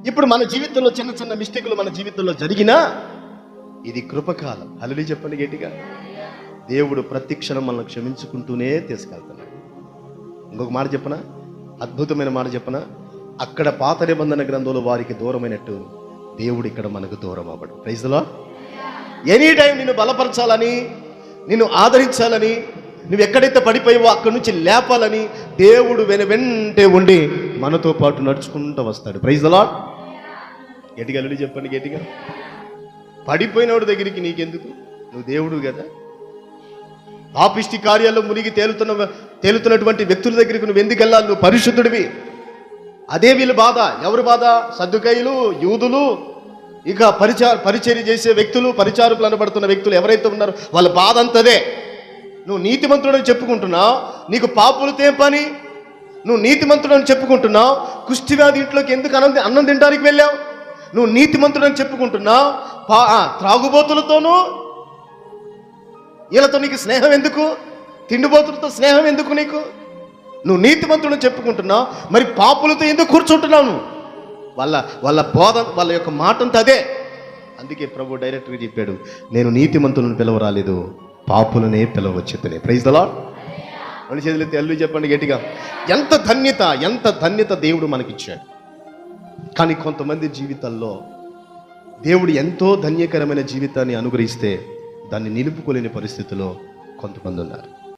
ఇప్పుడు మన జీవితంలో చిన్న చిన్న మిస్టేకులు మన జీవితంలో జరిగినా ఇది కృపకాలం. హల్లెలూయా చెప్పండి గట్టిగా. దేవుడు ప్రతి క్షణం మనల్ని క్షమించుకుంటూనే తీసుకెళ్తున్నాడు. ఇంకొక మాట చెప్పనా, అద్భుతమైన మాట చెప్పనా, అక్కడ పాత నిబంధన గ్రంథంలో వారికి దూరమైనట్టు దేవుడు ఇక్కడ మనకు దూరం అవ్వడు. Praise the Lord. Any time నిన్ను బలపరచాలని, నిన్ను ఆదరించాలని, నువ్వు ఎక్కడైతే పడిపోయావో అక్కడి నుంచి లేపాలని దేవుడు వెంటే ఉండి మనతో పాటు నడుచుకుంటూ వస్తాడు. Praise the lord. గట్టిగా హల్లెలూయా చెప్పండి గట్టిగా. పడిపోయినోడి దగ్గరికి నీకెందుకు, నువ్వు దేవుడు కదా. పాపిష్టి కార్యాల్లో మునిగి తేలుతున్నటువంటి వ్యక్తుల దగ్గరికి నువ్వు ఎందుకు వెళ్ళాలి? నువ్వు పరిశుద్ధుడివి. అదే వీళ్ళ బాధ. ఎవరి బాధ? సద్దుకయ్యులు, యూదులు, ఇక పరిచర్య చేసే వ్యక్తులు, పరిచారకులు అనబడుతున్న వ్యక్తులు ఎవరైతే ఉన్నారో వాళ్ళ బాధ అంతదే. నువ్వు నీతిమంతుడని చెప్పుకుంటున్నావు, నీకు పాపులతో ఏం పని? నువ్వు నీతిమంతుడని చెప్పుకుంటున్నావు, కుష్ఠవ్యాధి ఇంట్లోకి ఎందుకు అన్నం తినడానికి వెళ్ళావు? నువ్వు నీతిమంతుడని చెప్పుకుంటున్నావు, త్రాగుబోతులతోనూ వీళ్ళతో నీకు స్నేహం ఎందుకు? తిండిబోతులతో స్నేహం ఎందుకు నీకు? నువ్వు నీతిమంతుడని చెప్పుకుంటున్నావు, మరి పాపులతో ఎందుకు కూర్చుంటున్నావు? నువ్వు వాళ్ళ బోధ, వాళ్ళ యొక్క మాట అంతా అదే. అందుకే ప్రభు డైరెక్ట్గా చెప్పాడు, నేను నీతిమంతులను పిలవరాలేదు, పాపులనే పిలవచ్చుతనే. Praise the Lord. మన చేతులు హల్లెలూయా చెప్పండి గట్టిగా. ఎంత ధన్యత దేవుడు మనకిచ్చాడు. కానీ కొంతమంది జీవితాల్లో దేవుడు ఎంతో ధన్యకరమైన జీవితాన్ని అనుగ్రహిస్తే దాన్ని నిలుపుకోలేని పరిస్థితిలో కొంతమంది ఉన్నారు.